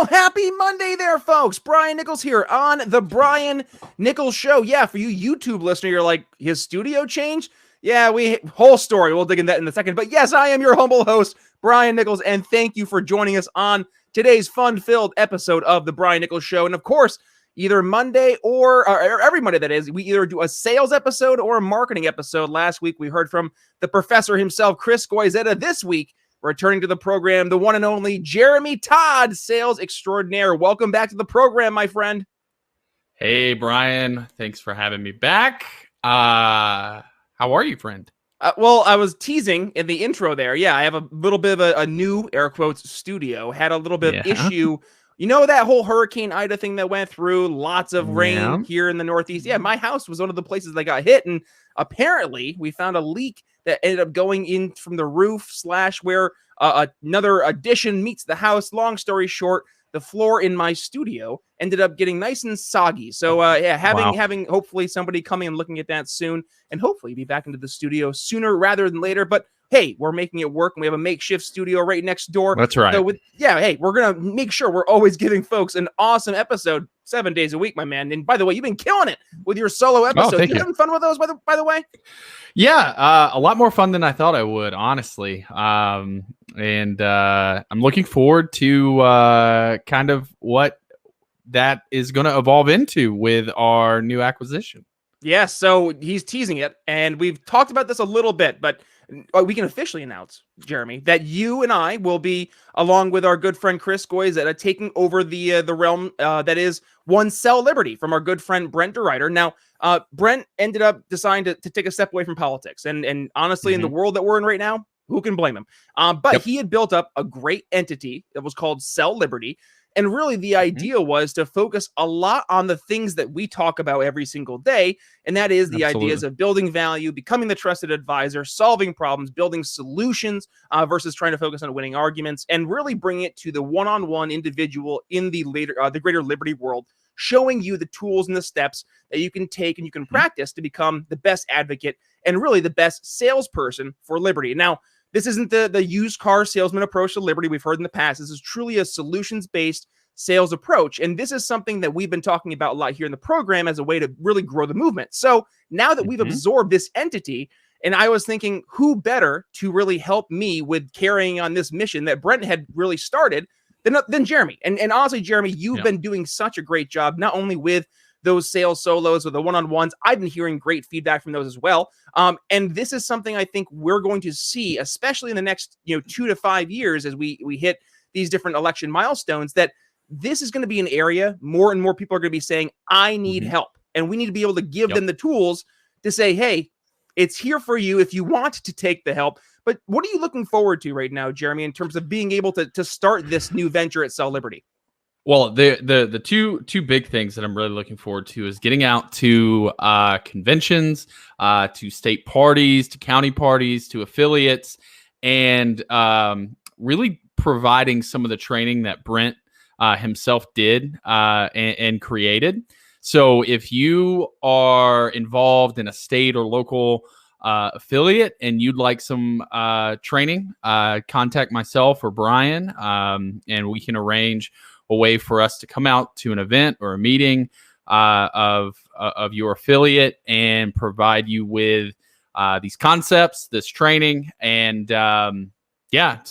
Well, happy Monday there, folks. Brian Nichols here on the Brian Nichols Show. Yeah, for you YouTube listener, you're like, his studio changed? Yeah, whole story. We'll dig into that in a second. But yes, I am your humble host, Brian Nichols, and thank you for joining us on today's fun-filled episode of the Brian Nichols Show. And of course, either Monday or every Monday, that is, we either do a sales episode or a marketing episode. Last week, we heard from the professor himself, Chris Goizetta. This week, returning to the program, the one and only Jeremy Todd, sales extraordinaire. Welcome back to the program, my friend. Hey, Brian. Thanks for having me back. How are you, friend? Well, I was teasing in the intro there. Yeah, I have a little bit of a new, air quotes, studio. Had a little bit of issue. You know that whole Hurricane Ida thing that went through? Lots of rain here in the Northeast. Yeah, my house was one of the places that got hit. And apparently, we found a leak that ended up going in from the roof / where another addition meets the house. Long story short, the floor in my studio ended up getting nice and soggy. So yeah, having hopefully somebody coming and looking at that soon, and hopefully be back into the studio sooner rather than later. But hey, we're making it work, and we have a makeshift studio right next door. That's right. So hey, we're gonna make sure we're always giving folks an awesome episode 7 days a week, my man. And by the way, you've been killing it with your solo episodes. You having fun with those, by the way? Yeah, a lot more fun than I thought I would, honestly. And I'm looking forward to kind of what that is going to evolve into with our new acquisition. Yeah, so he's teasing it, and we've talked about this a little bit, but we can officially announce, Jeremy, that you and I will be, along with our good friend Chris Goizetta, taking over the realm that is One Sell Liberty from our good friend Brent DeRuyter. Now, Brent ended up deciding to take a step away from politics, and honestly, in the world that we're in right now, who can blame him? But he had built up a great entity that was called Sell Liberty. And really, the idea was to focus a lot on the things that we talk about every single day. And that is the ideas of building value, becoming the trusted advisor, solving problems, building solutions versus trying to focus on winning arguments, and really bring it to the one-on-one individual in the greater liberty world, showing you the tools and the steps that you can take and you can practice to become the best advocate and really the best salesperson for liberty. Now, this isn't the used car salesman approach to liberty we've heard in the past. This is truly a solutions-based sales approach. And this is something that we've been talking about a lot here in the program as a way to really grow the movement. So now that we've absorbed this entity, and I was thinking, who better to really help me with carrying on this mission that Brent had really started than Jeremy. And honestly, Jeremy, you've been doing such a great job, not only with those sales solos or the one-on-ones. I've been hearing great feedback from those as well. And this is something I think we're going to see, especially in the next 2 to 5 years as we hit these different election milestones, that this is going to be an area more and more people are going to be saying, I need help. And we need to be able to give them the tools to say, hey, it's here for you if you want to take the help. But what are you looking forward to right now, Jeremy, in terms of being able to start this new venture at Sell Liberty? Well, the two big things that I'm really looking forward to is getting out to conventions, to state parties, to county parties, to affiliates, and really providing some of the training that Brent himself did and created. So if you are involved in a state or local affiliate and you'd like some training, contact myself or Brian, and we can arrange a way for us to come out to an event or a meeting of your affiliate and provide you with these concepts, this training, and so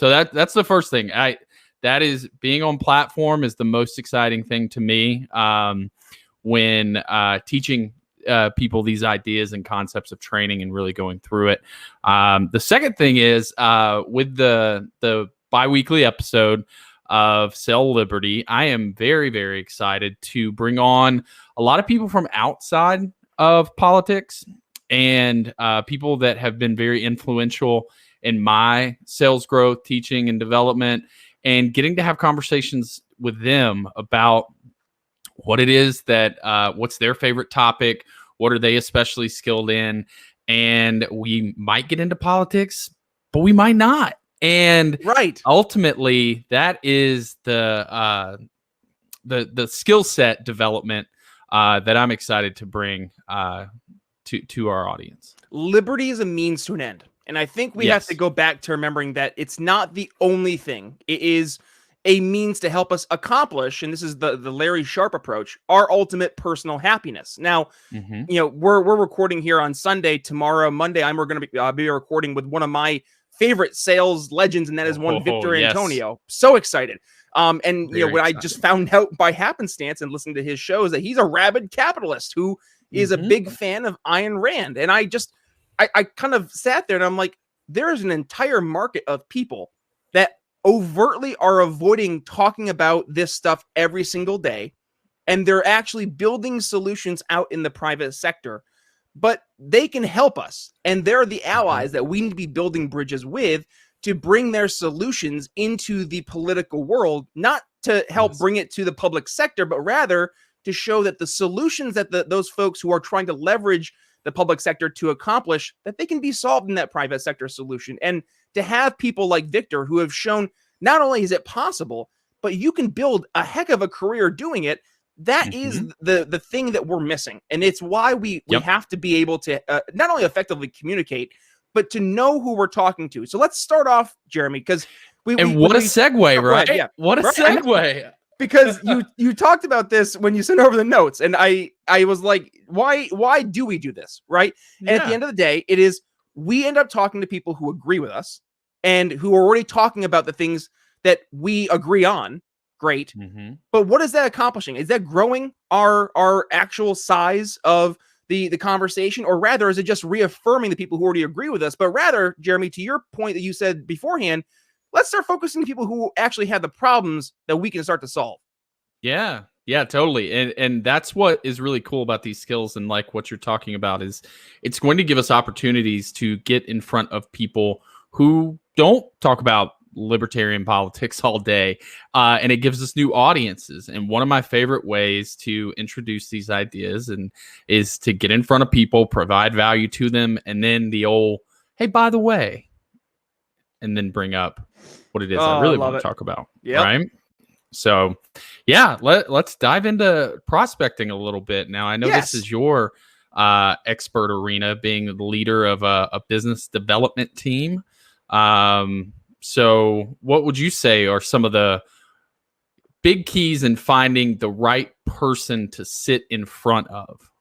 that's the first thing. That is, being on platform is the most exciting thing to me when teaching people these ideas and concepts of training and really going through it. The second thing is with the biweekly episode of Sell Liberty, I am very, very excited to bring on a lot of people from outside of politics and people that have been very influential in my sales growth, teaching, and development, and getting to have conversations with them about what it is that, what's their favorite topic, what are they especially skilled in, and we might get into politics, but we might not. And ultimately, that is the skill set development that I'm excited to bring to our audience. Liberty is a means to an end. And I think we have to go back to remembering that it's not the only thing. It is a means to help us accomplish, and this is the Larry Sharp approach, our ultimate personal happiness. Now, Mm-hmm. we're recording here on Sunday. Tomorrow, Monday, we're going to be recording with one of my favorite sales legends, and that is one Oh, Victor yes. Antonio. So excited. And Very when I just excited. found out by happenstance and listening to his shows that he's a rabid capitalist who is a Mm-hmm. big fan of Ayn Rand. And I kind of sat there and I'm like, there is an entire market of people that overtly are avoiding talking about this stuff every single day, and they're actually building solutions out in the private sector, but they can help us, and they're the Mm-hmm. allies that we need to be building bridges with to bring their solutions into the political world, not to help Yes. bring it to the public sector, but rather to show that the solutions that those folks who are trying to leverage the public sector to accomplish, that they can be solved in that private sector solution. And to have people like Victor who have shown not only is it possible, but you can build a heck of a career doing it. That is Mm-hmm. the thing that we're missing, and it's why we Yep. have to be able to not only effectively communicate, but to know who we're talking to. So let's start off, Jeremy, because And what a segue, go ahead, right? yeah, What a right. segue. Because you talked about this when you sent over the notes, and I was like, why do we do this, right? And at the Yeah. end of the day, it is we end up talking to people who agree with us and who are already talking about the things that we agree on. Great. Mm-hmm. But what is that accomplishing? Is that growing our actual size of the conversation, or rather is it just reaffirming the people who already agree with us? But rather, Jeremy, to your point that you said beforehand, let's start focusing on people who actually have the problems that we can start to solve. Yeah. Yeah, totally. And that's what is really cool about these skills, and like what you're talking about is it's going to give us opportunities to get in front of people who don't talk about libertarian politics all day. And it gives us new audiences. And one of my favorite ways to introduce these ideas and is to get in front of people, provide value to them, and then the old, hey, by the way, and then bring up what it is I really Love want to it. talk about. Yep. Right. So, yeah, let's dive into prospecting a little bit. Now, I know Yes. this is your expert arena, being the leader of a business development team. So, what would you say are some of the big keys in finding the right person to sit in front of?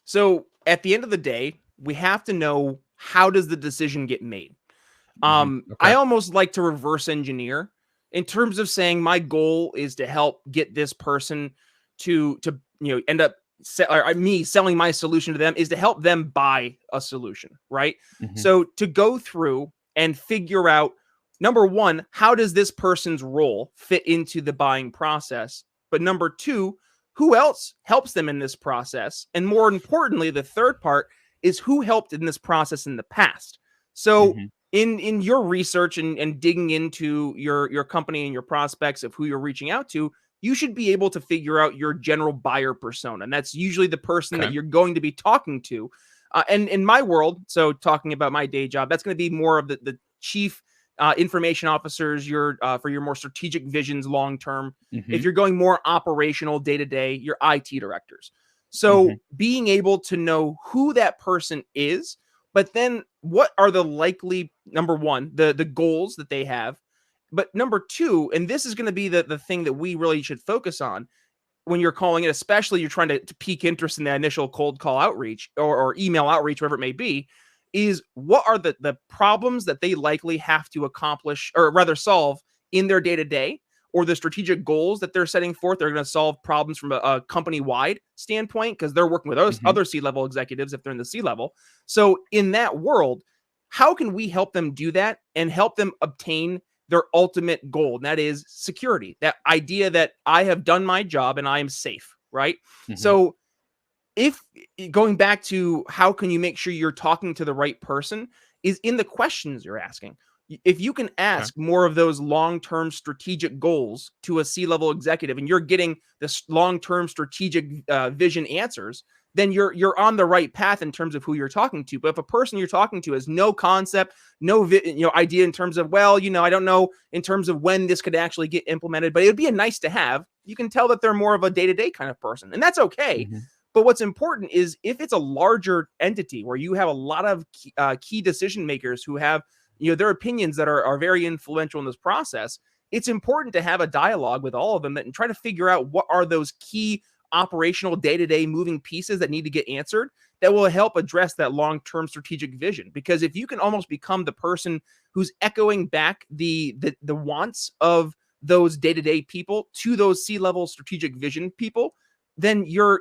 So at the end of the day, we have to know, how does the decision get made? Okay. I almost like to reverse engineer in terms of saying my goal is to help get this person to end up me selling my solution to them is to help them buy a solution, right? Mhm. So to go through and figure out, number one, how does this person's role fit into the buying process? But number two, who else helps them in this process? And more importantly, the third part is who helped in this process in the past. So Mhm. in your research and digging into your company and your prospects of who you're reaching out to, you should be able to figure out your general buyer persona. And that's usually the person that Okay. you're going to be talking to. And in my world, so talking about my day job, that's going to be more of the chief information officers, your for your more strategic visions long term. If Mhm. you're going more operational day to day, your IT directors. So Mhm. being able to know who that person is, but then what are the likely, number one, the goals that they have, but number two, and this is going to be the thing that we really should focus on when you're calling it, especially you're trying to pique interest in the initial cold call outreach or email outreach, whatever it may be, is what are the problems that they likely have to accomplish, or rather solve, in their day to day, or the strategic goals that they're setting forth. They're going to solve problems from a company wide standpoint because they're working with those Mhm. other C-level executives if they're in the C-level. So in that world, how can we help them do that and help them obtain their ultimate goal? And that is security. That idea that I have done my job and I am safe, right? Mhm. So if going back to how can you make sure you're talking to the right person is in the questions you're asking. If you can Okay. ask more of those long-term strategic goals to a C-level executive and you're getting this long-term strategic vision answers, then you're on the right path in terms of who you're talking to. But if a person you're talking to has no concept, no idea in terms of, well, I don't know in terms of when this could actually get implemented, but it would be a nice to have. You can tell that they're more of a day-to-day kind of person, and that's okay. Mhm. But what's important is if it's a larger entity where you have a lot of key decision makers who have their opinions that are very influential in this process, it's important to have a dialogue with all of them and try to figure out what are those key operational day-to-day moving pieces that need to get answered that will help address that long-term strategic vision. Because if you can almost become the person who's echoing back the wants of those day-to-day people to those C-level strategic vision people, then you're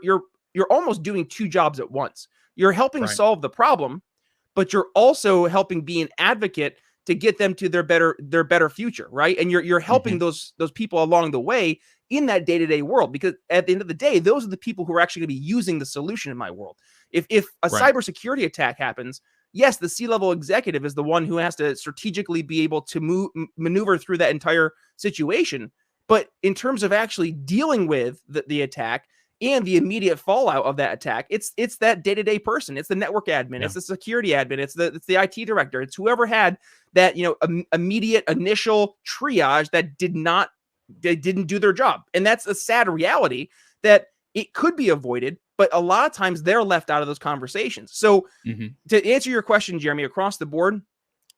almost doing two jobs at once. You're helping solve the problem, but you're also helping be an advocate to get them to their better future, right? And you're helping those people along the way in that day-to-day world, because at the end of the day, those are the people who are actually going to be using the solution in my world. If a cybersecurity attack happens, yes, the C-level executive is the one who has to strategically be able to maneuver through that entire situation. But in terms of actually dealing with the attack and the immediate fallout of that attack, it's that day-to-day person. It's the network admin. It's the security admin. It's the IT director. It's whoever had that, immediate initial triage that didn't do their job. And that's a sad reality that it could be avoided, but a lot of times they're left out of those conversations. So to answer your question, Jeremy, across the board,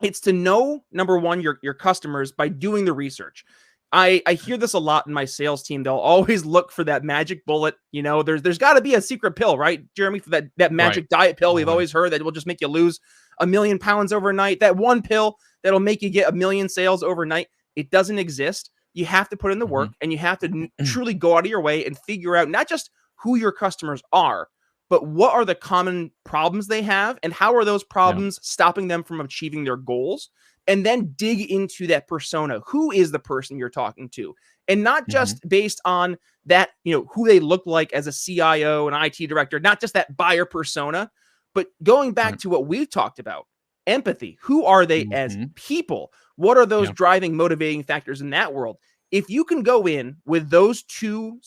it's to know, number one, your customers by doing the research. I hear this a lot in my sales team. They'll always look for that magic bullet. There's got to be a secret pill, right, Jeremy? For that magic diet pill we've always heard that will just make you lose 1 million pounds overnight. That one pill that'll make you get 1 million sales overnight. It doesn't exist. You have to put in the work, and you have to truly go out of your way and figure out not just who your customers are, but what are the common problems they have, and how are those problems stopping them from achieving their goals. And then dig into that persona. Who is the person you're talking to? And not just based on that, who they look like as a CIO and IT director, not just that buyer persona, but going back to what we've talked about, empathy. Who are they as people? What are those driving, motivating factors in that world? If you can go in with those two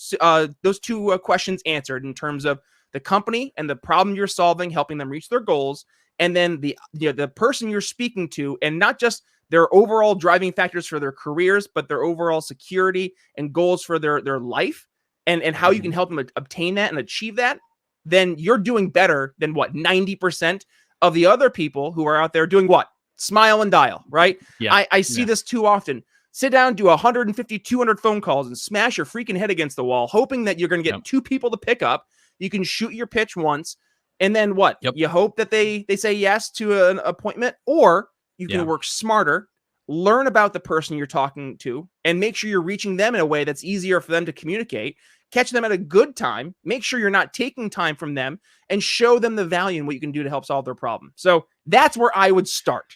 questions answered in terms of the company and the problem you're solving, helping them reach their goals, and then the person you're speaking to, and not just their overall driving factors for their careers, but their overall security and goals for their life, and how you can help them obtain that and achieve that, then you're doing better than 90% of the other people who are out there doing what? Smile and dial, right? Yeah. I see this too often. Sit down, do 150, 200 phone calls and smash your freaking head against the wall, hoping that you're going to get two people to pick up. You can shoot your pitch once. And then what? You hope that they say yes to an appointment, or you can work smarter, learn about the person you're talking to, and make sure you're reaching them in a way that's easier for them to communicate, catch them at a good time, make sure you're not taking time from them, and show them the value in what you can do to help solve their problem. So that's where I would start.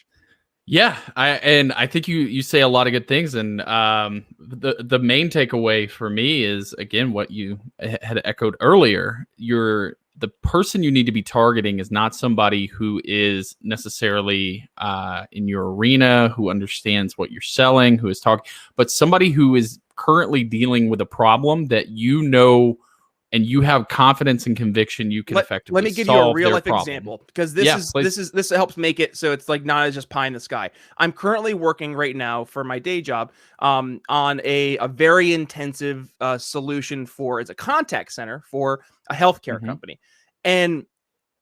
Yeah, I think you say a lot of good things, and the main takeaway for me is, again, what you had echoed earlier. The person you need to be targeting is not somebody who is necessarily in your arena, who understands what you're selling, who is talking, but somebody who is currently dealing with a problem that and you have confidence and conviction you can effectively solve. Let me give you a real life example, because this helps make it so it's like not as just pie in the sky. I'm currently working right now for my day job on a very intensive solution it's a contact center for a healthcare company. And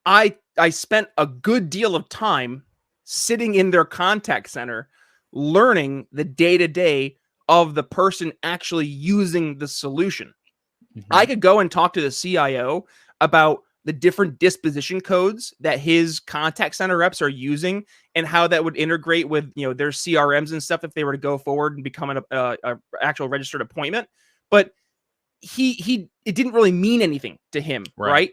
I spent a good deal of time sitting in their contact center, learning the day-to-day of the person actually using the solution. I could go and talk to the CIO about the different disposition codes that his contact center reps are using and how that would integrate with their CRMs and stuff if they were to go forward and become an actual registered appointment. But it didn't really mean anything to him, right?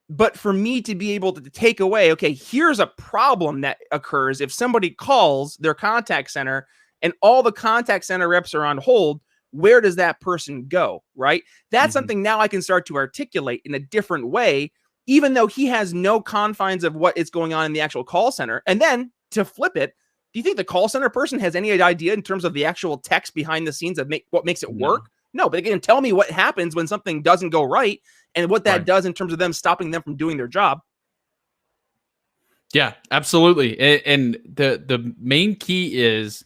But for me to be able to take away, okay, here's a problem that occurs if somebody calls their contact center and all the contact center reps are on hold. Where does that person go, right? That's something now I can start to articulate in a different way, even though he has no confines of what is going on in the actual call center. And then to flip it, do you think the call center person has any idea in terms of the actual text behind the scenes of what makes it work? No, but they can tell me what happens when something doesn't go right and what that does in terms of them stopping them from doing their job. Yeah, absolutely. And the main key is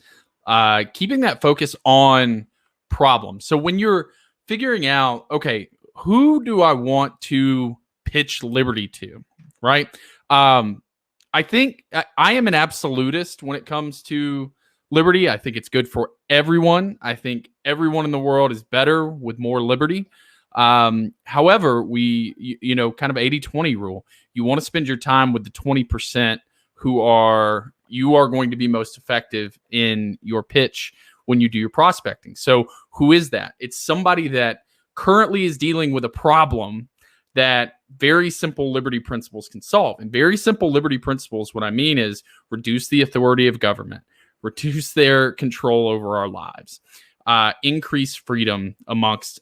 keeping that focus on problem. So when you're figuring out, okay, who do I want to pitch Liberty to, right? I think I am an absolutist when it comes to liberty. I think it's good for everyone. I think everyone in the world is better with more liberty. However, kind of 80-20 rule. You want to spend your time with the 20% you are going to be most effective in your pitch when you do your prospecting. So who is that? It's somebody that currently is dealing with a problem that very simple liberty principles can solve. And very simple liberty principles, what I mean is reduce the authority of government, reduce their control over our lives, increase freedom amongst,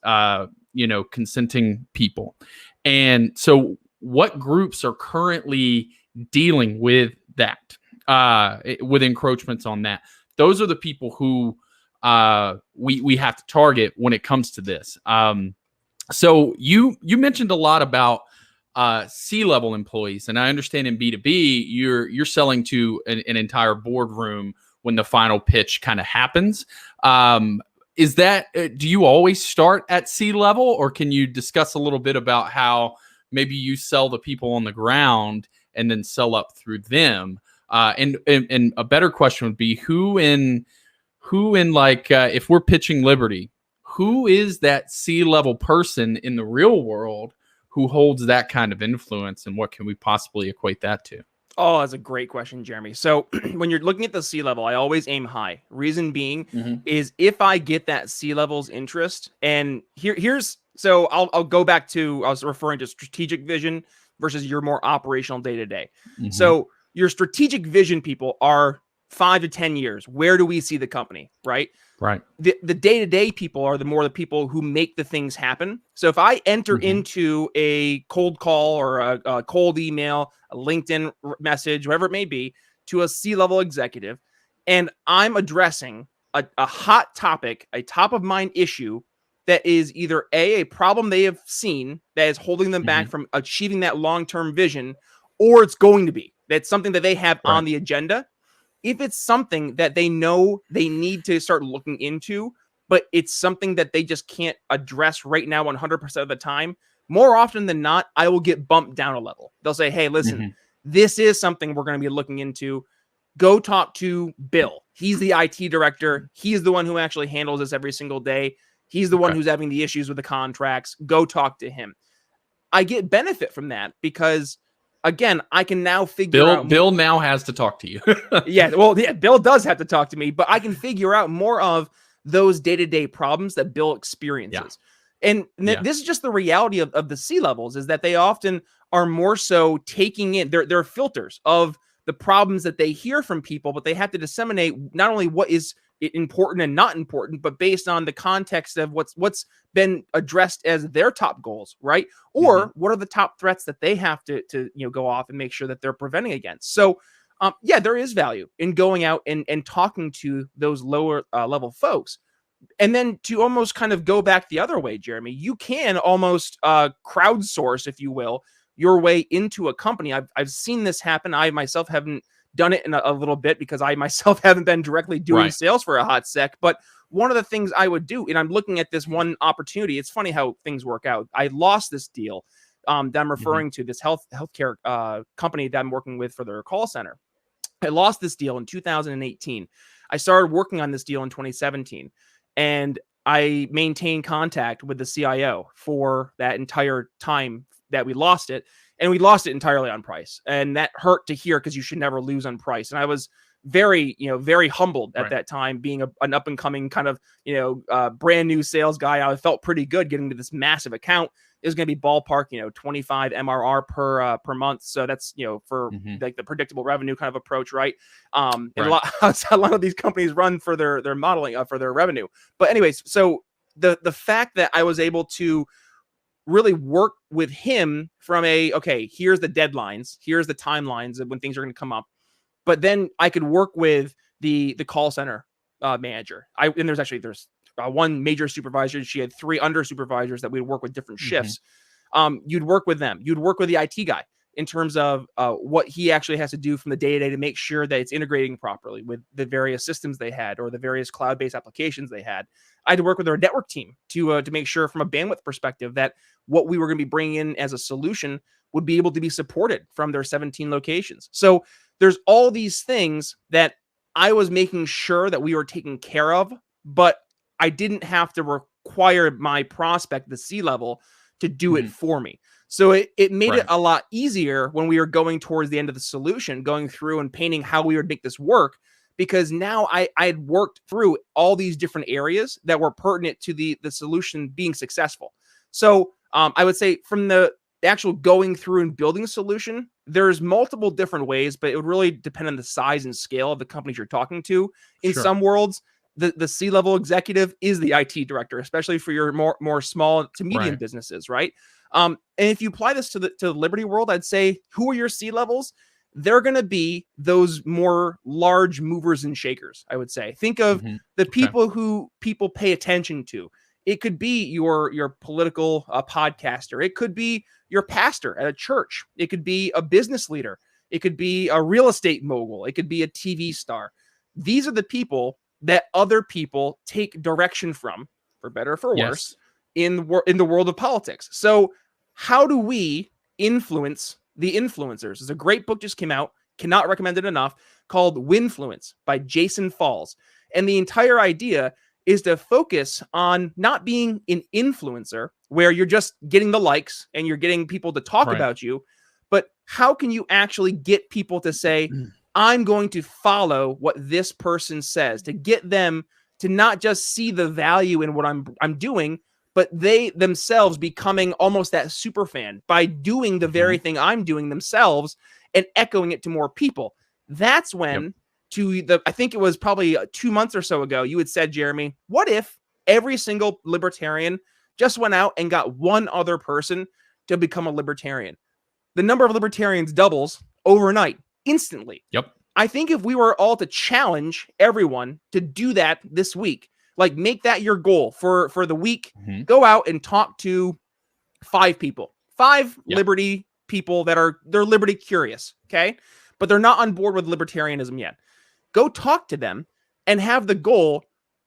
consenting people. And so what groups are currently dealing with that, with encroachments on that? Those are the people who we have to target when it comes to this. So you mentioned a lot about C-level employees, and I understand in B2B you're selling to an entire boardroom when the final pitch kind of happens. Is that do you always start at C-level, or can you discuss a little bit about how maybe you sell the people on the ground and then sell up through them? And a better question would be who in if we're pitching liberty, who is that C-level person in the real world who holds that kind of influence, and what can we possibly equate that to? Oh, that's a great question, Jeremy. So when you're looking at the C-level, I always aim high. Reason being is if I get that C-level's interest, and so I'll go back to, I was referring to strategic vision versus your more operational day-to-day. So your strategic vision people are 5 to 10 years. Where do we see the company, right? Right. The day-to-day people are the people who make the things happen. So if I enter into a cold call or a cold email, a LinkedIn message, whatever it may be, to a C-level executive, and I'm addressing a hot topic, a top of mind issue that is either a problem they have seen that is holding them back from achieving that long-term vision, or it's going to be that's something that they have on the agenda. If it's something that they know they need to start looking into, but it's something that they just can't address right now 100% of the time, more often than not, I will get bumped down a level. They'll say, hey, listen, this is something we're going to be looking into. Go talk to Bill. He's the IT director. He's the one who actually handles this every single day. He's the one who's having the issues with the contracts. Go talk to him. I get benefit from that because, again, I can now figure out. Bill now has to talk to you. Bill does have to talk to me, but I can figure out more of those day-to-day problems that Bill experiences. And this is just the reality of the C-levels, is that they often are more so taking in their filters of the problems that they hear from people, but they have to disseminate not only what is important and not important, but based on the context of what's been addressed as their top goals, right? Or what are the top threats that they have to go off and make sure that they're preventing against. So there is value in going out and talking to those lower level folks. And then to almost kind of go back the other way, Jeremy, you can almost crowdsource, if you will, your way into a company. I've seen this happen. I myself haven't done it in a little bit because I myself haven't been directly doing sales for a hot sec. But one of the things I would do, and I'm looking at this one opportunity, it's funny how things work out. I lost this deal that I'm referring to, this healthcare company that I'm working with for their call center. I lost this deal in 2018. I started working on this deal in 2017, and I maintained contact with the CIO for that entire time that we lost it. And we lost it entirely on price. And that hurt to hear because you should never lose on price. And I was very humbled at that time, being an up and coming kind of, brand new sales guy. I felt pretty good getting to this massive account. It was going to be ballpark, 25 MRR per month. So that's, for like the predictable revenue kind of approach. Right. And a lot of these companies run for their modeling for their revenue. But anyways, so the fact that I was able to really work with him from here's the deadlines, here's the timelines of when things are going to come up. But then I could work with the call center manager. There's one major supervisor. She had 3 under supervisors that we'd work with different shifts. You'd work with them. You'd work with the IT guy in terms of what he actually has to do from the day-to-day to make sure that it's integrating properly with the various systems they had or the various cloud-based applications they had. I had to work with their network team to make sure from a bandwidth perspective that what we were going to be bringing in as a solution would be able to be supported from their 17 locations. So there's all these things that I was making sure that we were taken care of, but I didn't have to require my prospect, the C-level, to do it for me. So it made it Right. a lot easier when we were going towards the end of the solution, going through and painting how we would make this work, because now I had worked through all these different areas that were pertinent to the solution being successful. So I would say from the actual going through and building a solution, there's multiple different ways, but it would really depend on the size and scale of the companies you're talking to. In Sure. some worlds, the C-level executive is the IT director, especially for your more small to medium Right. businesses, right? And if you apply this to the Liberty world, I'd say, who are your C-levels? They're going to be those more large movers and shakers, I would say. Think of the Okay. people who people pay attention to. It could be your political podcaster. It could be your pastor at a church. It could be a business leader. It could be a real estate mogul. It could be a TV star. These are the people that other people take direction from, for better or for worse, in the world of politics. So how do we influence the influencers? There's a great book just came out, cannot recommend it enough, called Winfluence by Jason Falls. And the entire idea is to focus on not being an influencer where you're just getting the likes and you're getting people to talk about you, but how can you actually get people to say, I'm going to follow what this person says, to get them to not just see the value in what I'm doing, but they themselves becoming almost that super fan by doing the very thing I'm doing themselves and echoing it to more people. That's when I think it was probably 2 months or so ago, you had said, Jeremy, what if every single libertarian just went out and got one other person to become a libertarian? The number of libertarians doubles overnight, instantly. I think if we were all to challenge everyone to do that this week, like make that your goal for the week, go out and talk to 5 people, 5 liberty people they're liberty curious, okay? But they're not on board with libertarianism yet. Go talk to them and have the goal,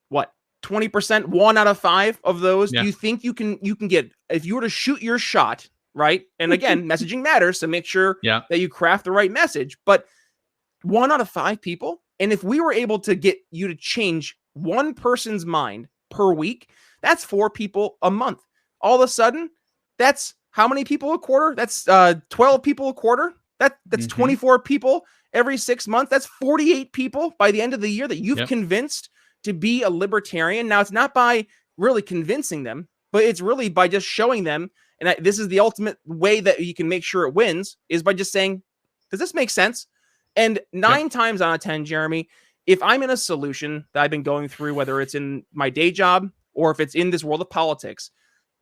what, 20%, 1 out of 5 of those? Do you think you can get, if you were to shoot your shot, right? And again, messaging matters, so make sure that you craft the right message, but 1 out of 5 people. And if we were able to get you to change one person's mind per week, that's 4 people a month. All of a sudden, that's how many people a quarter? That's 12 people a quarter. That's 24 people every 6 months. That's 48 people by the end of the year that you've convinced to be a libertarian. Now, it's not by really convincing them, but it's really by just showing them. And this is the ultimate way that you can make sure it wins, is by just saying, does this make sense? And 9 times out of 10, Jeremy, if I'm in a solution that I've been going through, whether it's in my day job or if it's in this world of politics,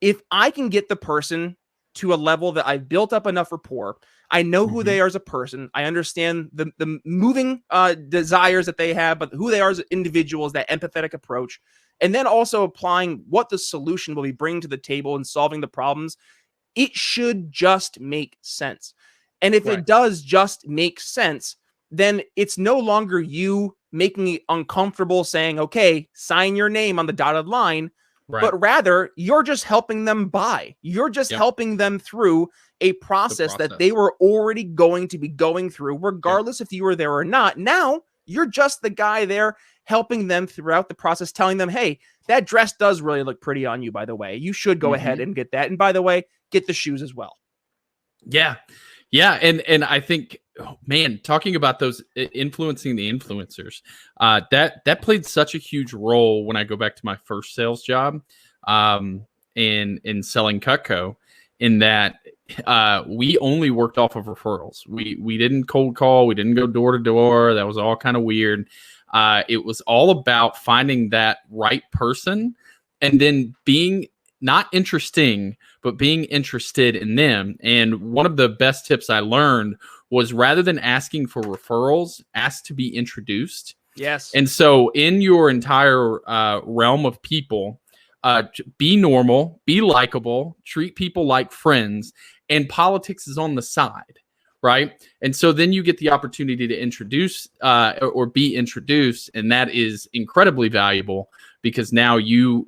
if I can get the person to a level that I've built up enough rapport, I know who they are as a person, I understand the moving desires that they have, but who they are as individuals, that empathetic approach, and then also applying what the solution will be bringing to the table and solving the problems, it should just make sense. And if it does just make sense, then it's no longer you making it uncomfortable saying, okay, sign your name on the dotted line, but rather you're just helping them buy. You're just helping them through a process that they were already going to be going through, regardless if you were there or not. Now you're just the guy there helping them throughout the process, telling them, hey, that dress does really look pretty on you, by the way. You should go ahead and get that. And by the way, get the shoes as well. Yeah, and I think, man, talking about those influencing the influencers, that played such a huge role when I go back to my first sales job, in selling Cutco, in that we only worked off of referrals. We didn't cold call, we didn't go door to door. That was all kind of weird. It was all about finding that right person and then being not interesting, but being interested in them. And one of the best tips I learned was, rather than asking for referrals, ask to be introduced. Yes. And so in your entire realm of people, be normal, be likable, treat people like friends, and politics is on the side, right? And so then you get the opportunity to introduce or be introduced, and that is incredibly valuable, because now you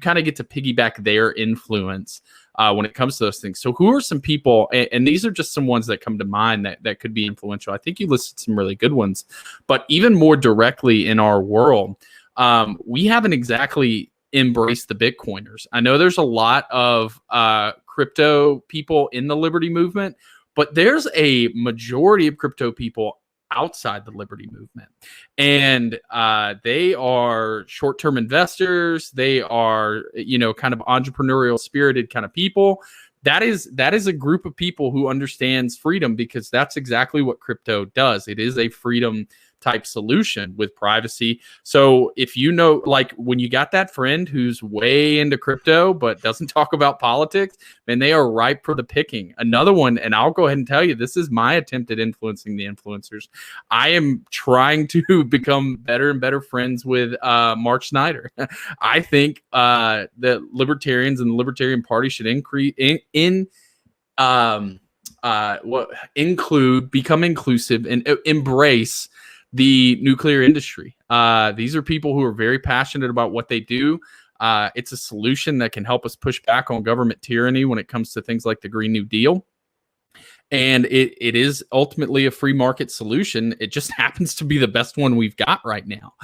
kind of get to piggyback their influence when it comes to those things. So who are some people, and these are just some ones that come to mind that could be influential. I think you listed some really good ones, but even more directly in our world, we haven't exactly embraced the Bitcoiners. I know there's a lot of crypto people in the Liberty movement, but there's a majority of crypto people outside the Liberty movement. And they are short-term investors. They are, kind of entrepreneurial spirited kind of people. That is a group of people who understands freedom, because that's exactly what crypto does. It is a freedom type solution with privacy. So if like when you got that friend who's way into crypto but doesn't talk about politics, man, they are ripe for the picking. Another one, and I'll go ahead and tell you, this is my attempt at influencing the influencers. I am trying to become better and better friends with Mark Snyder. I think the libertarians and the Libertarian Party should become inclusive and embrace the nuclear industry. These are people who are very passionate about what they do. It's a solution that can help us push back on government tyranny when it comes to things like the Green New Deal. And it is ultimately a free market solution. It just happens to be the best one we've got right now.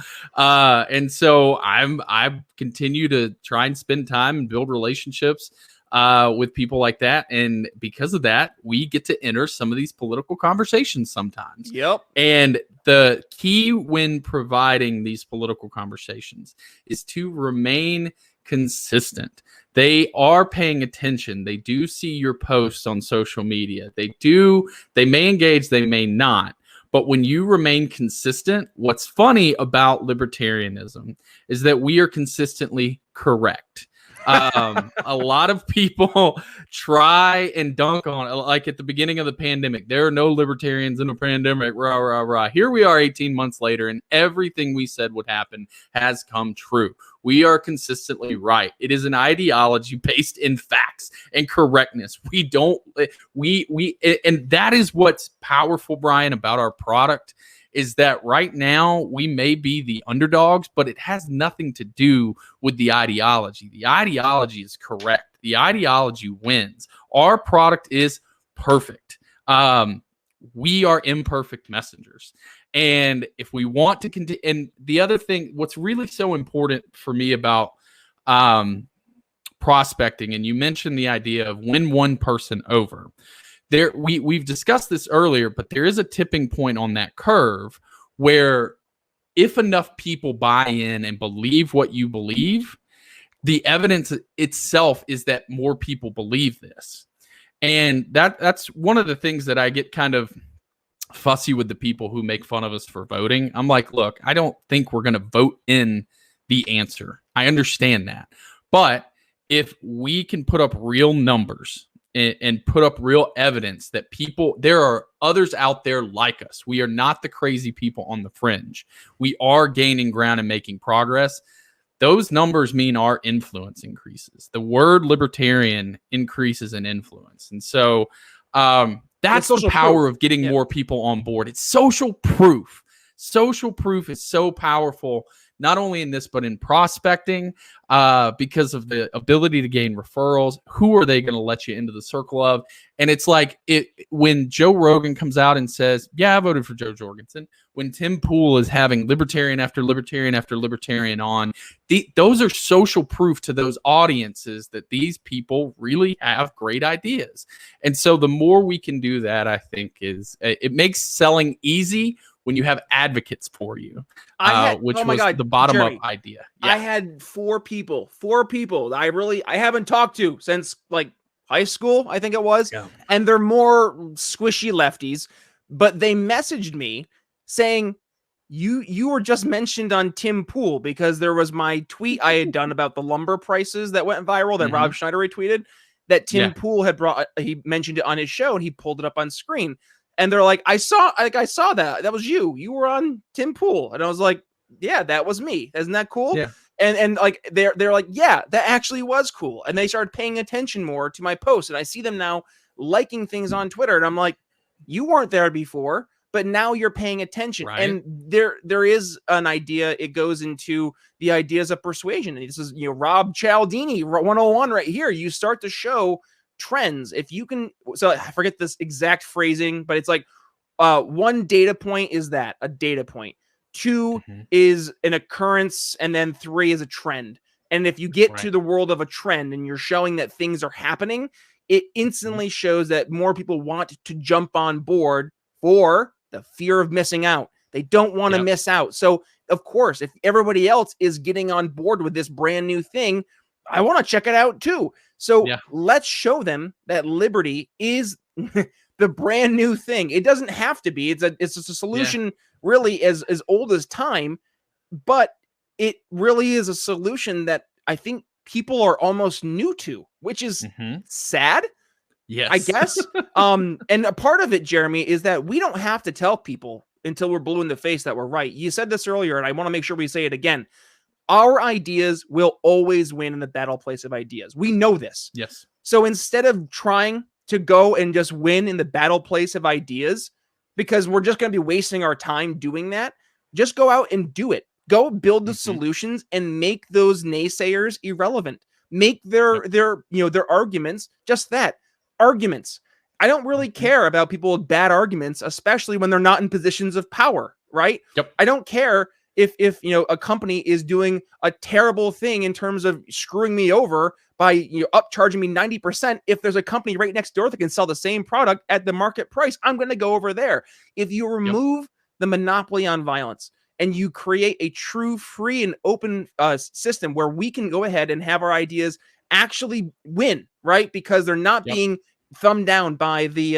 And so I continue to try and spend time and build relationships with people like that. And because of that, we get to enter some of these political conversations sometimes. Yep. And the key when providing these political conversations is to remain consistent. They are paying attention. They do see your posts on social media. They may engage, they may not. But when you remain consistent, what's funny about libertarianism is that we are consistently correct. A lot of people try and dunk on it. Like at the beginning of the pandemic, there are no libertarians in a pandemic. Rah, rah, rah. Here we are 18 months later, and everything we said would happen has come true. We are consistently right. It is an ideology based in facts and correctness. And that is what's powerful, Brian, about our product, is that right now we may be the underdogs, but it has nothing to do with the ideology. The ideology is correct. The ideology wins. Our product is perfect. We are imperfect messengers. And if we want to continue, and the other thing, what's really so important for me about prospecting, and you mentioned the idea of win one person over. We've discussed this earlier, but there is a tipping point on that curve where if enough people buy in and believe what you believe, the evidence itself is that more people believe this. And that's one of the things that I get kind of fussy with the people who make fun of us for voting. I'm like, look, I don't think we're going to vote in the answer. I understand that. But if we can put up real numbers and put up real evidence that there are others out there like us. We are not the crazy people on the fringe. We are gaining ground and making progress. Those numbers mean our influence increases. The word libertarian increases in influence. And so that's the power of getting more people on board. It's social proof. Social proof is so powerful, not only in this, but in prospecting, because of the ability to gain referrals. Who are they going to let you into the circle of? And it's like when Joe Rogan comes out and says, yeah, I voted for Joe Jorgensen. When Tim Pool is having libertarian after libertarian after libertarian on, those are social proof to those audiences that these people really have great ideas. And so the more we can do that, I think it makes selling easy when you have advocates for you, which was the bottom-up idea. Yeah. I had four people that I haven't talked to since like high school, I think it was. Yeah. And they're more squishy lefties, but they messaged me saying, you were just mentioned on Tim Pool because there was my tweet I had done about the lumber prices that went viral that Rob Schneider retweeted, that Tim Pool had he mentioned it on his show and he pulled it up on screen. And they're like, I saw that. That was you. You were on Tim Pool. And I was like, yeah, that was me. Isn't that cool? Yeah. And like they're like, yeah, that actually was cool. And they started paying attention more to my posts. And I see them now liking things on Twitter. And I'm like, you weren't there before. but now you're paying attention. Right. And there is an idea. It goes into the ideas of persuasion. And this is, Rob Cialdini 101 right here. You start to show trends. If you can, so I forget this exact phrasing, but it's like, one data point is that a data point. Two is an occurrence, and then three is a trend. And if you get to the world of a trend and you're showing that things are happening, it instantly shows that more people want to jump on board for the fear of missing out. They don't want to miss out. So, of course, if everybody else is getting on board with this brand new thing, I want to check it out too. So let's show them that liberty is the brand new thing. It doesn't have to be. It's a solution really as old as time, but it really is a solution that I think people are almost new to, which is sad. Yes. I guess. And a part of it, Jeremy, is that we don't have to tell people until we're blue in the face that we're right. You said this earlier, and I want to make sure we say it again. Our ideas will always win in the battle place of ideas. We know this. Yes. So instead of trying to go and just win in the battle place of ideas, because we're just going to be wasting our time doing that, just go out and do it. Go build the solutions and make those naysayers irrelevant. Make their arguments just that, arguments. I don't really care about people with bad arguments, especially when they're not in positions of power, right? Yep. I don't care if a company is doing a terrible thing in terms of screwing me over by upcharging me 90%. If there's a company right next door that can sell the same product at the market price, I'm going to go over there. If you remove the monopoly on violence and you create a true free and open system where we can go ahead and have our ideas actually win, right? Because they're not being thumbed down by the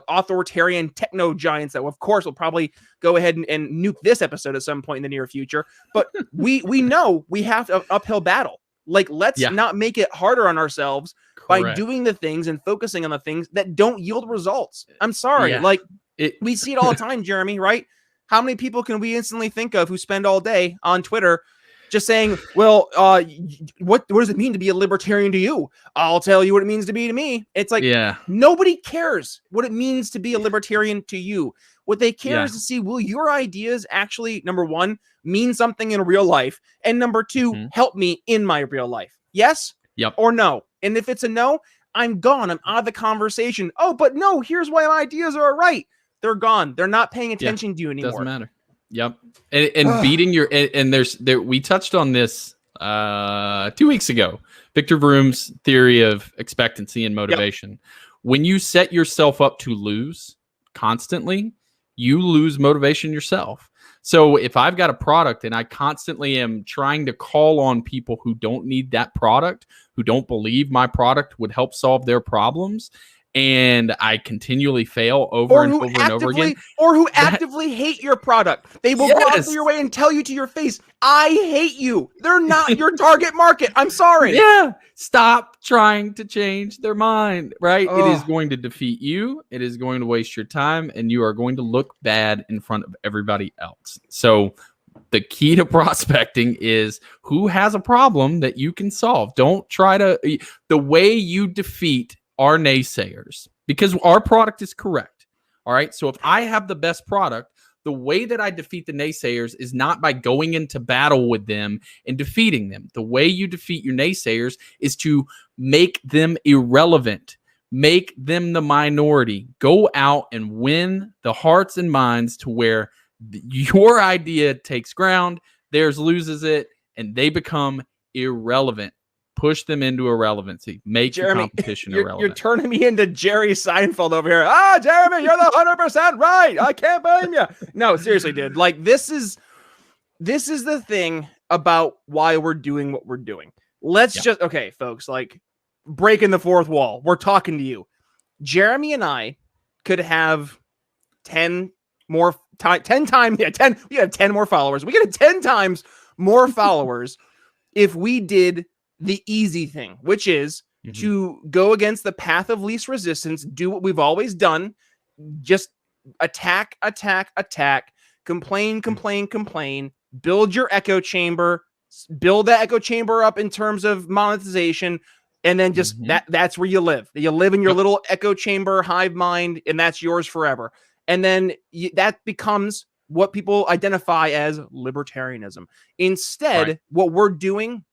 authoritarian techno giants that, of course, will probably go ahead and nuke this episode at some point in the near future. But we know we have to uphill battle. Like, let's not make it harder on ourselves by doing the things and focusing on the things that don't yield results. I'm sorry. We see it all the time, Jeremy, right? How many people can we instantly think of who spend all day on Twitter just saying, well, what does it mean to be a libertarian to you? I'll tell you what it means to be to me. It's like, nobody cares what it means to be a libertarian to you. What they care is to see, will your ideas actually, number one, mean something in real life? And number two, help me in my real life? Yes or no? And if it's a no, I'm gone. I'm out of the conversation. Oh, but no, here's why my ideas are right. They're gone. They're not paying attention to you anymore. Doesn't matter. Yep. And beating your, and we touched on this 2 weeks ago, Victor Vroom's theory of expectancy and motivation. When you set yourself up to lose constantly, you lose motivation yourself. So if I've got a product and I constantly am trying to call on people who don't need that product, who don't believe my product would help solve their problems, and I continually fail over and over again. Or who actively hate your product. They will go out of your way and tell you to your face, I hate you. They're not your target market. I'm sorry. Stop trying to change their mind, right? It is going to defeat you. It is going to waste your time, and you are going to look bad in front of everybody else. So the key to prospecting is who has a problem that you can solve. Don't try to, the way you defeat our naysayers, because our product is correct. All right. So if I have the best product, the way that I defeat the naysayers is not by going into battle with them and defeating them. The way you defeat your naysayers is to make them irrelevant, make them the minority, go out and win the hearts and minds to where your idea takes ground, theirs loses it, and they become irrelevant. Push them into irrelevancy. Make your competition irrelevant. You're turning me into Jerry Seinfeld over here. Jeremy, you're the 100% right. I can't blame you. No, seriously, dude. Like, this is the thing about why we're doing what we're doing. Let's just, okay, folks, like, breaking the fourth wall. We're talking to you. Jeremy and I could have 10 more, 10 times, 10, we have 10 more followers. We could have 10 times more followers if we did the easy thing, which is to go against the path of least resistance, do what we've always done, just attack, complain, build your echo chamber, build that echo chamber up in terms of monetization, and then just that's where you live. You live in your little echo chamber hive mind, and that's yours forever. And then that becomes what people identify as libertarianism. Instead, what we're doing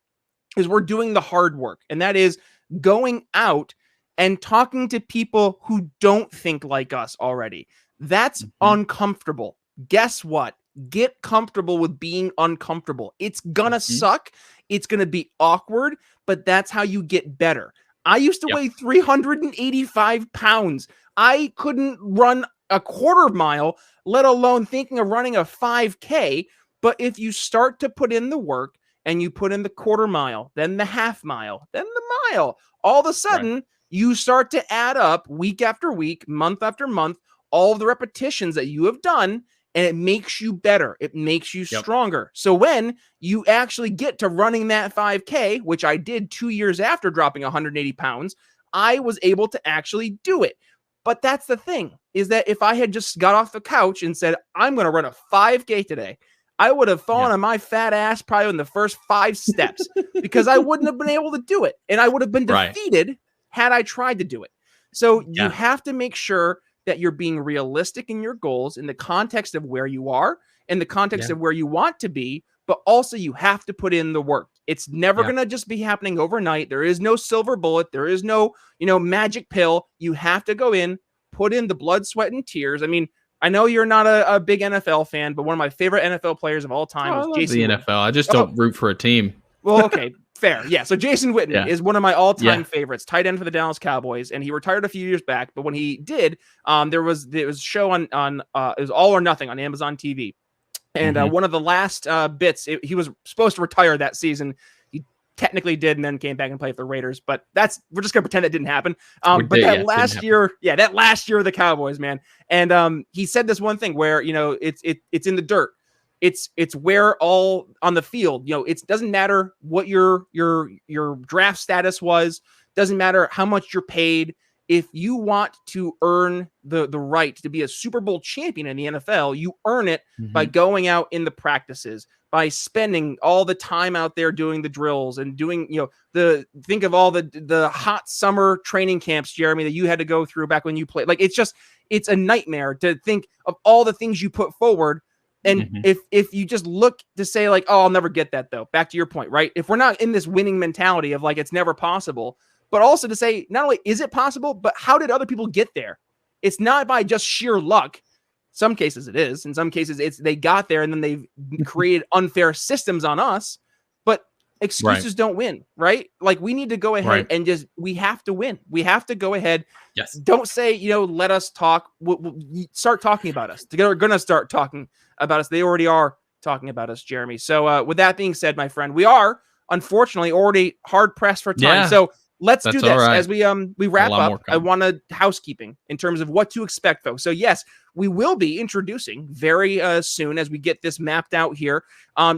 is we're doing the hard work, and that is going out and talking to people who don't think like us already. That's uncomfortable. Guess what? Get comfortable with being uncomfortable. It's gonna suck. It's gonna be awkward, but that's how you get better. I used to weigh 385 pounds. I couldn't run a quarter mile, let alone thinking of running a 5K. But if you start to put in the work and you put in the quarter mile, then the half mile, then the mile, all of a sudden you start to add up week after week, month after month, all of the repetitions that you have done, and it makes you better. It makes you stronger. So when you actually get to running that 5K, which I did 2 years after dropping 180 pounds, I was able to actually do it. But that's the thing, is that if I had just got off the couch and said, I'm going to run a 5K today, I would have fallen on my fat ass probably in the first 5 steps because I wouldn't have been able to do it. And I would have been defeated had I tried to do it. So you have to make sure that you're being realistic in your goals in the context of where you are, in the context of where you want to be, but also you have to put in the work. It's never going to just be happening overnight. There is no silver bullet. There is no, magic pill. You have to go in, put in the blood, sweat, and tears. I mean, I know you're not a big NFL fan, but one of my favorite NFL players of all time was Jason Witten. NFL. I just don't root for a team. Well, okay, fair. Yeah, so Jason Witten is one of my all-time favorites, tight end for the Dallas Cowboys, and he retired a few years back. But when he did, there was a show on it was All or Nothing on Amazon TV, and one of the last bits, he was supposed to retire that season. He technically did, and then came back and played for the Raiders. But we're just gonna pretend that didn't happen. But that last year, that last year of the Cowboys, man, and he said this one thing where it's in the dirt. It's where all on the field, it doesn't matter what your draft status was, doesn't matter how much you're paid. If you want to earn the right to be a Super Bowl champion in the NFL, you earn it by going out in the practices, by spending all the time out there doing the drills and doing, think of all the hot summer training camps, Jeremy, that you had to go through back when you played. Like, it's a nightmare to think of all the things you put forward. And if you just look to say like, oh, I'll never get that though, back to your point, right? If we're not in this winning mentality of like, it's never possible, but also to say, not only is it possible, but how did other people get there? It's not by just sheer luck. Some cases it is. In some cases, they got there and then they've created unfair systems on us. But excuses don't win, right? Like, we need to go ahead and we have to win. We have to go ahead. Yes. Don't say, let us talk. We'll start talking about us. They're going to start talking about us. They already are talking about us, Jeremy. So with that being said, my friend, we are unfortunately already hard pressed for time. Yeah. So let's do this as we wrap up. I want housekeeping in terms of what to expect, folks. So yes, we will be introducing very soon as we get this mapped out here.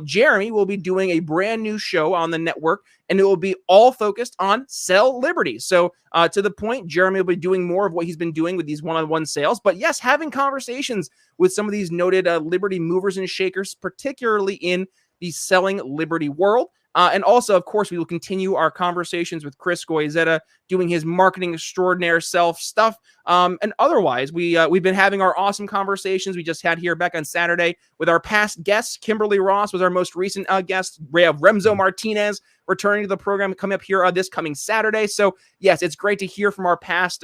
Jeremy will be doing a brand new show on the network, and it will be all focused on sell Liberty. So to the point, Jeremy will be doing more of what he's been doing with these one-on-one sales, but yes, having conversations with some of these noted Liberty movers and shakers, particularly in the selling Liberty world. And also, of course, we will continue our conversations with Chris Goizetta doing his marketing extraordinaire self stuff. And otherwise, we've been having our awesome conversations we just had here back on Saturday with our past guests. Kimberly Ross was our most recent guest. We have Remzo Martinez returning to the program coming up here this coming Saturday. So yes, it's great to hear from our past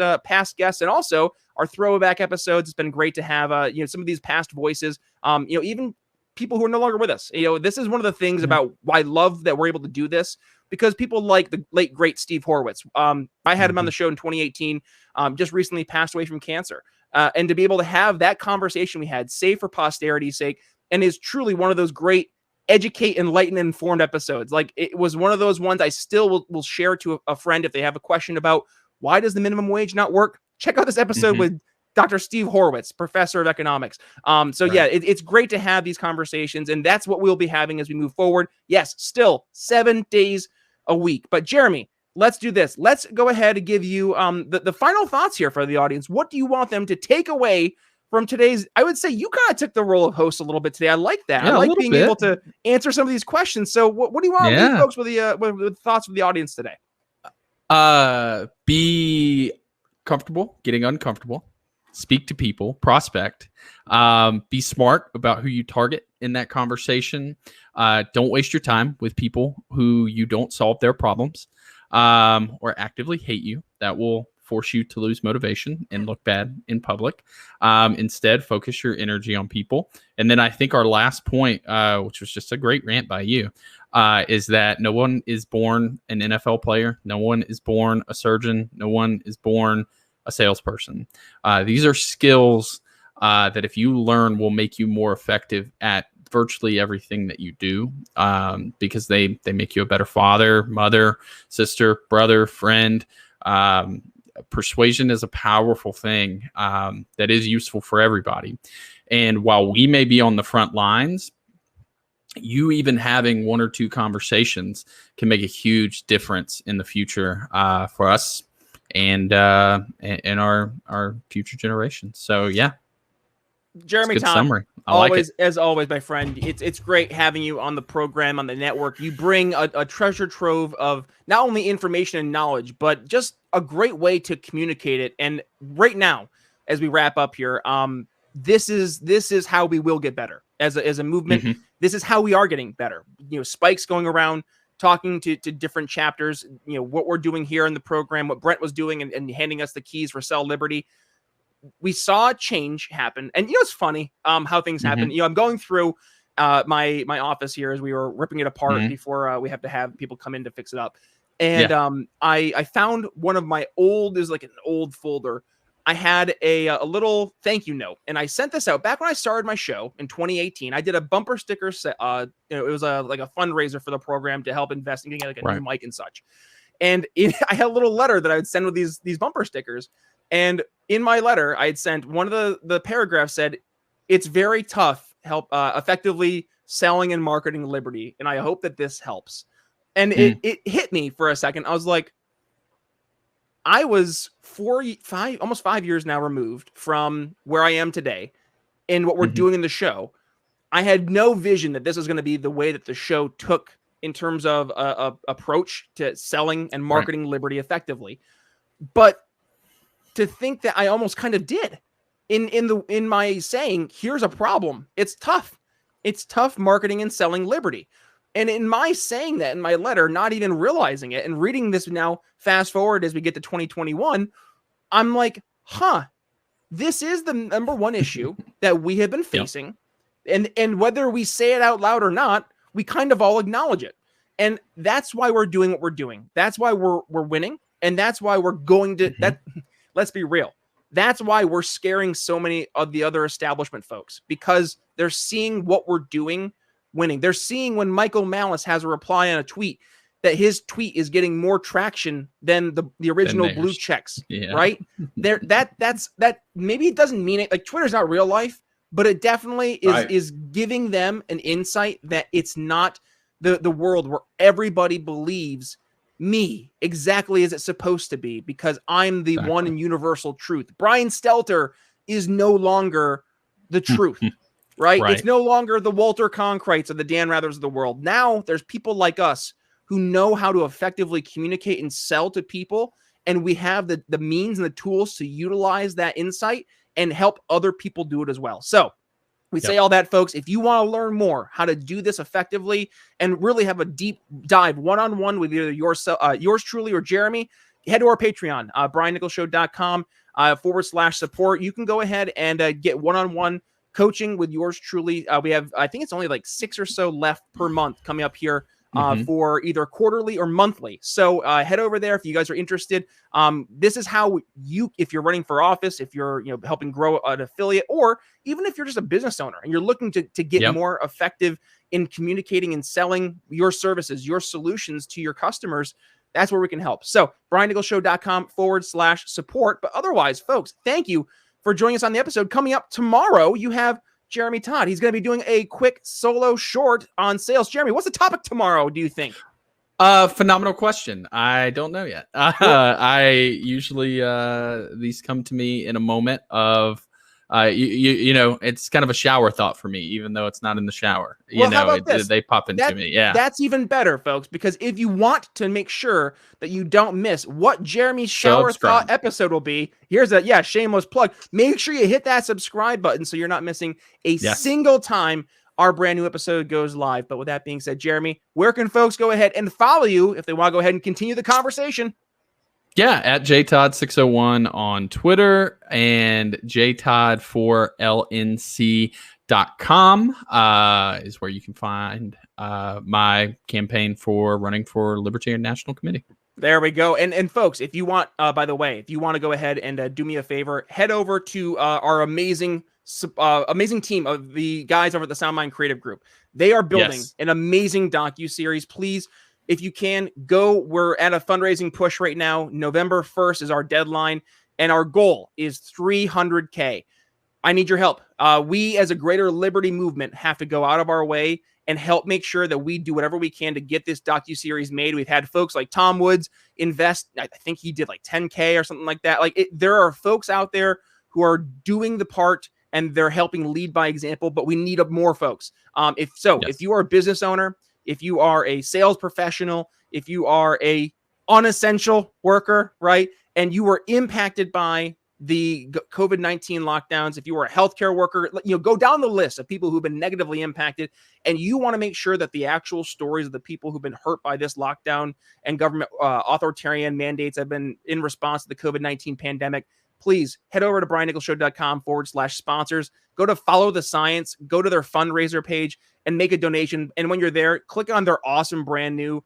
guests, and also our throwback episodes. It's been great to have some of these past voices. Even people who are no longer with us. This is one of the things about why I love that we're able to do this, because people like the late, great Steve Horwitz. I had him on the show in 2018, just recently passed away from cancer. And to be able to have that conversation we had, save for posterity's sake, and is truly one of those great educate, enlighten, informed episodes. Like, it was one of those ones I still will share to a friend if they have a question about why does the minimum wage not work? Check out this episode with Dr. Steve Horwitz, professor of economics. It's great to have these conversations, and that's what we'll be having as we move forward. Yes, still 7 days a week. But Jeremy, let's do this. Let's go ahead and give you the final thoughts here for the audience. What do you want them to take away from today's? I would say you kind of took the role of host a little bit today. I like that. I like being able to answer some of these questions. So what do you want to leave folks with the thoughts of the audience today? Be comfortable getting uncomfortable. speak to people, prospect, be smart about who you target in that conversation. Don't waste your time with people who you don't solve their problems or actively hate you. That will force you to lose motivation and look bad in public. Instead, focus your energy on people. And then I think our last point, which was just a great rant by you, is that no one is born an NFL player. No one is born a surgeon. No one is born a salesperson. These are skills that if you learn will make you more effective at virtually everything that you do, because they make you a better father, mother, sister, brother, friend. Persuasion is a powerful thing that is useful for everybody. And while we may be on the front lines, you even having one or two conversations can make a huge difference in the future for us and our future generations. So yeah, Jeremy, good Todd, summary. I always, like it. as always, my friend. It's great having you on the program, on the network. You bring a treasure trove of not only information and knowledge, but just a great way to communicate it. And right now, as we wrap up here, this is how we will get better as a movement. Mm-hmm. This is how we are getting better. Spike's going around talking to different chapters. What we're doing here in the program, what Brent was doing, and handing us the keys for Cell Liberty. We saw change happen, and it's funny how things happen. Mm-hmm. I'm going through my office here as we were ripping it apart before we have to have people come in to fix it up. And I found one of my old, is like an old folder. I had a little thank you note, and I sent this out back when I started my show in 2018. I did a bumper sticker set. It was like a fundraiser for the program to help invest in getting like a new mic and such. And I had a little letter that I would send with these bumper stickers. And in my letter, I had sent one of the paragraphs said, "It's very tough effectively selling and marketing Liberty, and I hope that this helps." And it hit me for a second. I was like, I was almost 5 years now removed from where I am today and what we're doing in the show. I had no vision that this was going to be the way that the show took in terms of a approach to selling and marketing Liberty effectively. But to think that I almost kind of did in my saying, here's a problem. It's tough. It's tough marketing and selling Liberty. And in my saying that in my letter, not even realizing it and reading this now, fast forward as we get to 2021, I'm like, this is the number one issue that we have been facing. And whether we say it out loud or not, we kind of all acknowledge it. And that's why we're doing what we're doing. That's why we're winning. And that's why we're going to that. Let's be real. That's why we're scaring so many of the other establishment folks, because they're seeing what we're doing winning. They're seeing when Michael Malice has a reply on a tweet that his tweet is getting more traction than the original blue checks, right? That's maybe it doesn't mean it. Like, Twitter's not real life, but it definitely is giving them an insight that it's not the world where everybody believes me exactly as it's supposed to be, because I'm the one and universal truth. Brian Stelter is no longer the truth, right? It's no longer the Walter Cronkrights or the Dan Rathers of the world. Now there's people like us who know how to effectively communicate and sell to people, and we have the means and the tools to utilize that insight and help other people do it as well. So we say all that, folks. If you want to learn more how to do this effectively and really have a deep dive one-on-one with either yours truly or Jeremy, head to our Patreon, briannicholsshow.com/support. You can go ahead and get one-on-one coaching with yours truly. We have, I think it's only like 6 or so left per month coming up here for either quarterly or monthly. So head over there if you guys are interested. This is how if you're running for office, if you're helping grow an affiliate, or even if you're just a business owner and you're looking to get more effective in communicating and selling your services, your solutions to your customers, that's where we can help. So briannicholsshow.com/support. But otherwise, folks, thank you for joining us on the episode. Coming up tomorrow, you have Jeremy Todd. He's going to be doing a quick solo short on sales. Jeremy, what's the topic tomorrow, do you think? Phenomenal question. I don't know yet. I usually these come to me in a moment of You know, it's kind of a shower thought for me, even though it's not in the shower. Well, how about this? They pop into me. Yeah, That's even better, folks, because if you want to make sure that you don't miss what Jeremy's shower thought episode will be, here's a shameless plug. Make sure you hit that subscribe button so you're not missing a single time our brand new episode goes live. But with that being said, Jeremy, where can folks go ahead and follow you if they want to go ahead and continue the conversation? Yeah, at jtodd601 on Twitter and jtodd4lnc.com is where you can find my campaign for running for Libertarian National Committee. There we go. And folks, if you want, by the way, if you want to go ahead and do me a favor, head over to our amazing team of the guys over at the Soundmind Creative Group. They are building an amazing docu-series. Please, if you can, go. We're at a fundraising push right now. November 1st is our deadline, and our goal is 300K. I need your help. We, as a greater liberty movement, have to go out of our way and help make sure that we do whatever we can to get this docuseries made. We've had folks like Tom Woods invest. I think he did like 10K or something like that. There are folks out there who are doing the part, and they're helping lead by example, but we need more folks. If you are a business owner, if you are a sales professional, if you are a unessential worker, right, and you were impacted by the COVID-19 lockdowns, if you were a healthcare worker, go down the list of people who've been negatively impacted, and you want to make sure that the actual stories of the people who've been hurt by this lockdown and government authoritarian mandates have been in response to the COVID-19 pandemic, please head over to briannicholsshow.com/sponsors. Go to Follow the Science, go to their fundraiser page and make a donation. And when you're there, click on their awesome brand new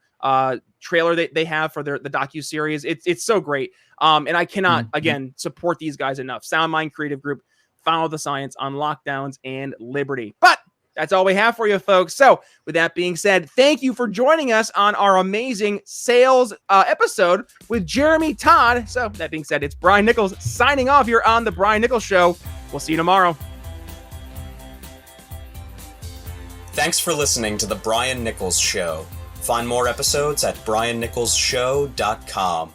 trailer that they have for the docuseries. It's so great. And I cannot, again, support these guys enough. Soundmind Creative Group, Follow the Science on lockdowns and liberty. But that's all we have for you, folks. So with that being said, thank you for joining us on our amazing sales episode with Jeremy Todd. So that being said, it's Brian Nichols signing off here on The Brian Nichols Show. We'll see you tomorrow. Thanks for listening to The Brian Nichols Show. Find more episodes at briannicholsshow.com.